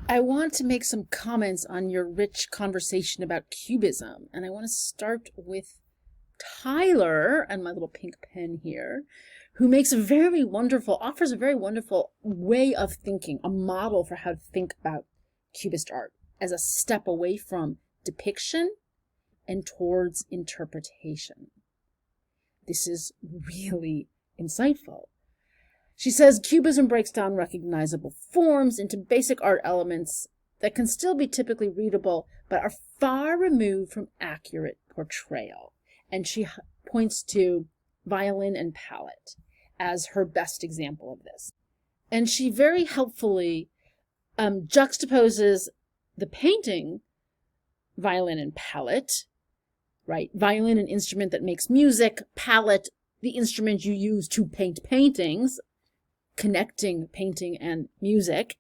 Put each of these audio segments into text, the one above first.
I want to make some comments on your rich conversation about Cubism, and I want to start with Tyler and my little pink pen here, who makes offers a very wonderful way of thinking, a model for how to think about Cubist art as a step away from depiction and towards interpretation. This is really insightful. She says Cubism breaks down recognizable forms into basic art elements that can still be typically readable, but are far removed from accurate portrayal. And she points to violin and palette as her best example of this. And she very helpfully juxtaposes the painting, violin and palette, right? Violin, an instrument that makes music, palette, the instrument you use to paint paintings, connecting painting and music.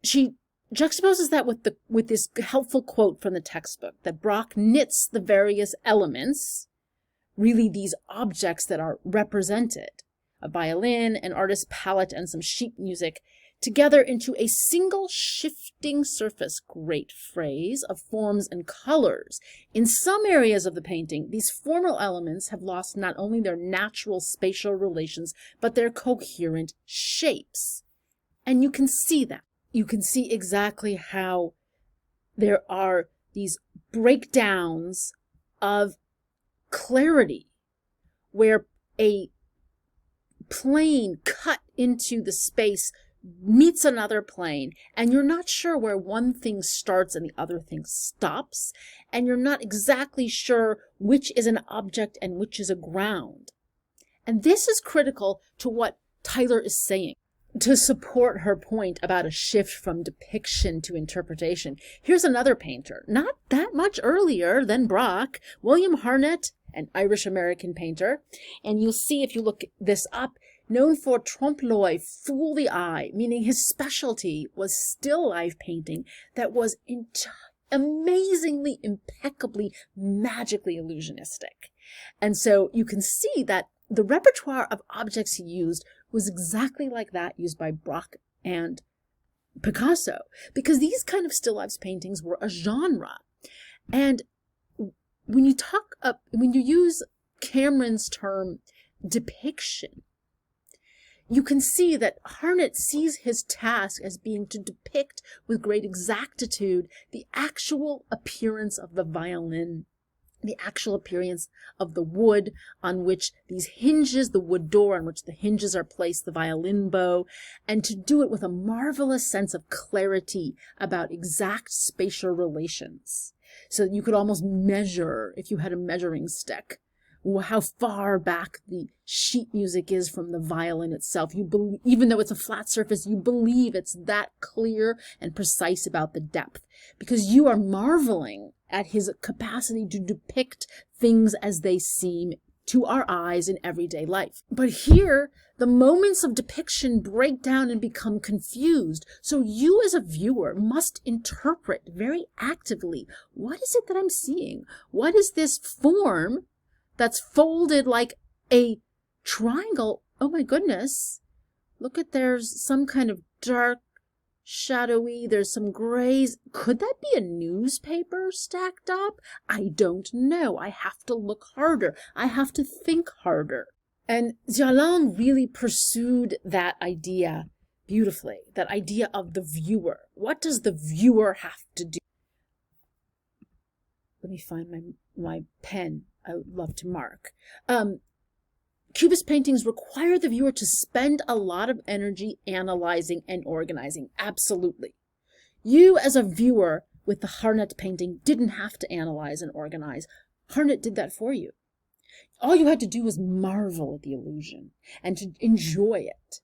She juxtaposes that with this helpful quote from the textbook, that Brock knits the various elements, really these objects that are represented, a violin, an artist's palette, and some sheet music, together into a single shifting surface, great phrase, of forms and colors. In some areas of the painting, these formal elements have lost not only their natural spatial relations, but their coherent shapes. And you can see that. You can see exactly how there are these breakdowns of clarity, where a plane cut into the space meets another plane, and you're not sure where one thing starts and the other thing stops, and you're not exactly sure which is an object and which is a ground. And this is critical to what Tyler is saying to support her point about a shift from depiction to interpretation. Here's another painter, not that much earlier than Brock, William Harnett, an Irish-American painter, and you'll see if you look this up, known for trompe-l'oeil, fool the eye, meaning his specialty was still life painting that was amazingly, impeccably, magically illusionistic. And so you can see that the repertoire of objects he used was exactly like that used by Brock and Picasso, because these kind of still lifes paintings were a genre. And when you use Cameron's term depiction, you can see that Harnett sees his task as being to depict with great exactitude the actual appearance of the violin, the actual appearance of the wood on which these hinges, the wood door on which the hinges are placed, the violin bow, and to do it with a marvelous sense of clarity about exact spatial relations. So that you could almost measure, if you had a measuring stick, how far back the sheet music is from the violin itself. Even though it's a flat surface, you believe it's that clear and precise about the depth, because you are marveling at his capacity to depict things as they seem to our eyes in everyday life. But here, the moments of depiction break down and become confused. So you as a viewer must interpret very actively, what is it that I'm seeing? What is this form that's folded like a triangle? Oh my goodness. Look at, there's some kind of dark, shadowy, there's some grays. Could that be a newspaper stacked up? I don't know. I have to look harder. I have to think harder. And Xiaolang really pursued that idea beautifully, that idea of the viewer. What does the viewer have to do? Let me find my pen. I love to mark. Cubist paintings require the viewer to spend a lot of energy analyzing and organizing. Absolutely. You as a viewer with the Harnett painting didn't have to analyze and organize. Harnett did that for you. All you had to do was marvel at the illusion and to enjoy it.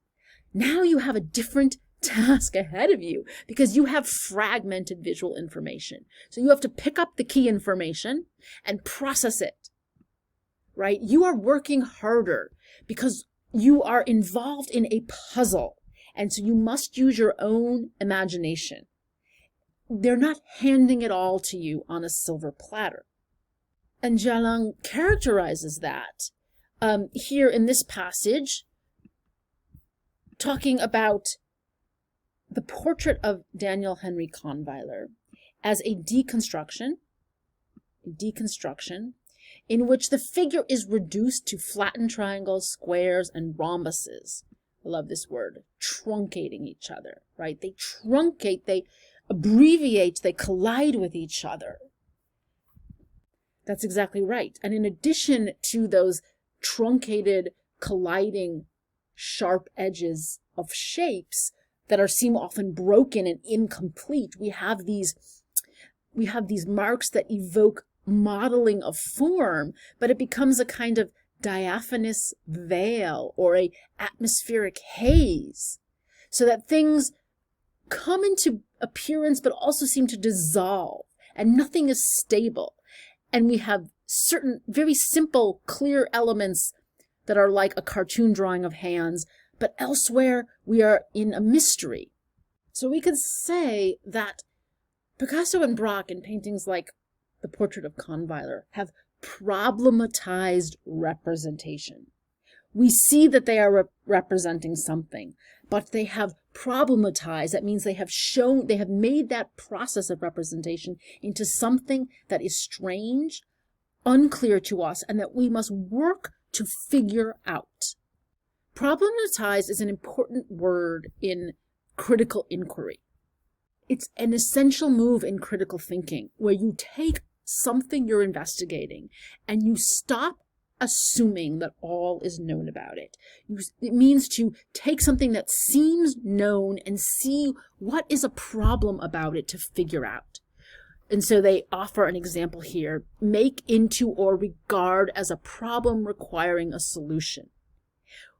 Now you have a different task ahead of you because you have fragmented visual information. So you have to pick up the key information and process it, right? You are working harder because you are involved in a puzzle. And so you must use your own imagination. They're not handing it all to you on a silver platter. And Xiaolang characterizes that here in this passage, talking about the portrait of Daniel Henry Kahnweiler as a deconstruction in which the figure is reduced to flattened triangles, squares, and rhombuses. I love this word, truncating each other, right? They truncate, they abbreviate, they collide with each other. That's exactly right. And in addition to those truncated, colliding, sharp edges of shapes that seem often broken and incomplete, we have these marks that evoke modeling of form, but it becomes a kind of diaphanous veil or a atmospheric haze, so that things come into appearance but also seem to dissolve, and nothing is stable. And we have certain very simple, clear elements that are like a cartoon drawing of hands, but elsewhere we are in a mystery. So we could say that Picasso and Braque in paintings like the portrait of Kahnweiler have problematized representation. We see that they are representing something, but they have problematized. That means they have made that process of representation into something that is strange, unclear to us, and that we must work to figure out. Problematized is an important word in critical inquiry. It's an essential move in critical thinking, where you take something you're investigating and you stop assuming that all is known about it. It means to take something that seems known and see what is a problem about it to figure out. And so they offer an example here: make into or regard as a problem requiring a solution,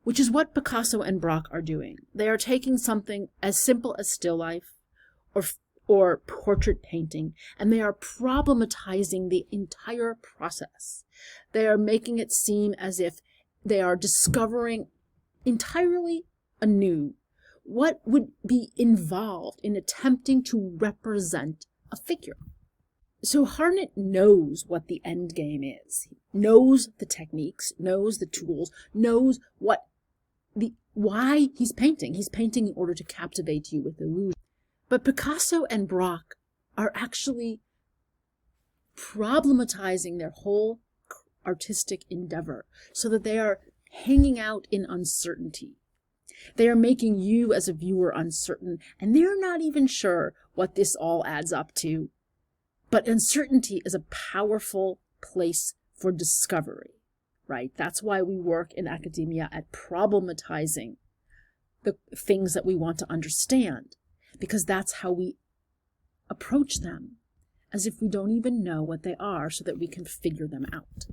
which is what Picasso and Braque are doing. They are taking something as simple as still life or portrait painting, and they are problematizing the entire process. They are making it seem as if they are discovering entirely anew what would be involved in attempting to represent a figure. So Hartnett knows what the end game is. He knows the techniques, knows the tools, knows why he's painting. He's painting in order to captivate you with illusion. But Picasso and Braque are actually problematizing their whole artistic endeavor so that they are hanging out in uncertainty. They are making you as a viewer uncertain, and they're not even sure what this all adds up to. But uncertainty is a powerful place for discovery, right? That's why we work in academia at problematizing the things that we want to understand, because that's how we approach them, as if we don't even know what they are, so that we can figure them out.